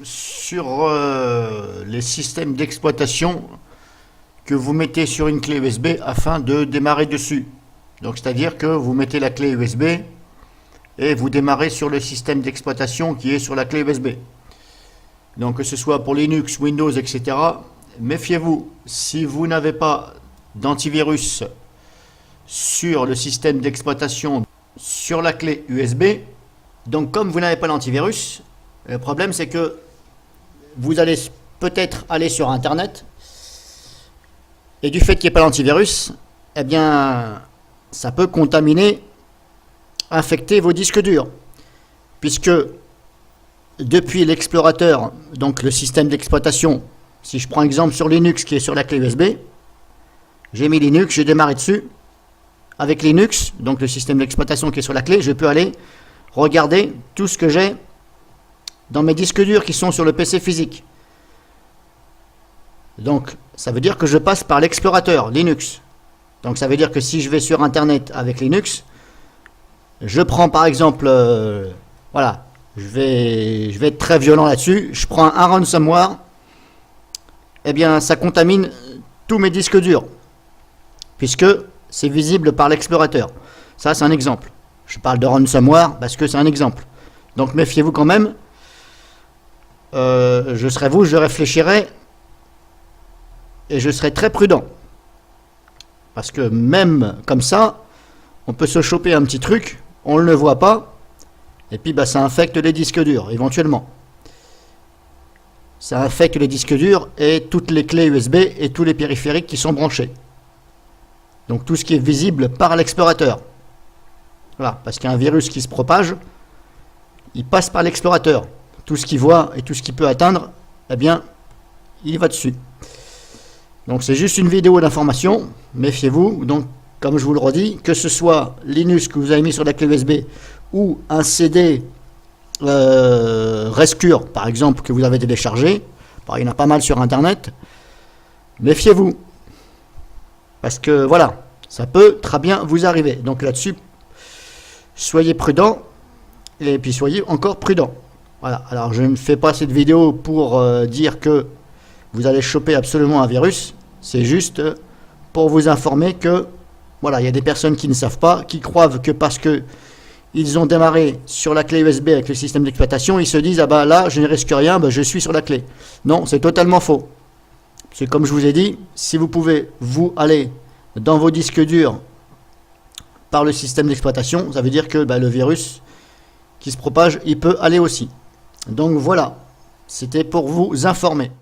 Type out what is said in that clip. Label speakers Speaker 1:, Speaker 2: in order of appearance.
Speaker 1: sur les systèmes d'exploitation que vous mettez sur une clé USB afin de démarrer dessus. Donc c'est-à-dire que vous mettez la clé USB et vous démarrez sur le système d'exploitation qui est sur la clé USB. Donc que ce soit pour Linux, Windows, etc. Méfiez-vous, si vous n'avez pas d'antivirus sur le système d'exploitation sur la clé USB, donc comme vous n'avez pas l'antivirus, le problème c'est que vous allez peut-être aller sur Internet et du fait qu'il n'y ait pas l'antivirus, eh bien ça peut contaminer, infecter vos disques durs, puisque depuis l'explorateur, donc le système d'exploitation, si je prends exemple sur Linux qui est sur la clé USB, j'ai mis Linux, j'ai démarré dessus. Avec Linux, donc le système d'exploitation qui est sur la clé, je peux aller regarder tout ce que j'ai dans mes disques durs qui sont sur le PC physique. Donc ça veut dire que je passe par l'explorateur Linux. Donc ça veut dire que si je vais sur Internet avec Linux, je prends par exemple, voilà, je vais être très violent là-dessus, je prends un ransomware, eh bien ça contamine tous mes disques durs, puisque c'est visible par l'explorateur. Ça c'est un exemple. Je parle de ransomware parce que c'est un exemple. Donc méfiez-vous quand même. Je serai vous, je réfléchirai et je serai très prudent. Parce que même comme ça, on peut se choper un petit truc, on ne le voit pas, et puis bah, ça infecte les disques durs, éventuellement. Ça infecte les disques durs et toutes les clés USB et tous les périphériques qui sont branchés. Donc tout ce qui est visible par l'explorateur. Voilà, parce qu'il y a un virus qui se propage, il passe par l'explorateur. Tout ce qu'il voit et tout ce qu'il peut atteindre, eh bien, il va dessus. Donc c'est juste une vidéo d'information, méfiez-vous. Donc comme je vous le redis, que ce soit Linux que vous avez mis sur la clé USB ou un CD Rescure, par exemple, que vous avez téléchargé, il y en a pas mal sur Internet, méfiez-vous. Parce que voilà, ça peut très bien vous arriver. Donc là-dessus, soyez prudents et puis soyez encore prudents. Voilà, alors je ne fais pas cette vidéo pour dire que vous allez choper absolument un virus. C'est juste pour vous informer que voilà, il y a des personnes qui ne savent pas, qui croient que parce que ils ont démarré sur la clé USB avec le système d'exploitation, ils se disent ah bah là je ne risque rien, bah, je suis sur la clé. Non, c'est totalement faux. C'est comme je vous ai dit, si vous pouvez vous aller dans vos disques durs par le système d'exploitation, ça veut dire que bah, le virus qui se propage, il peut aller aussi. Donc voilà, c'était pour vous informer.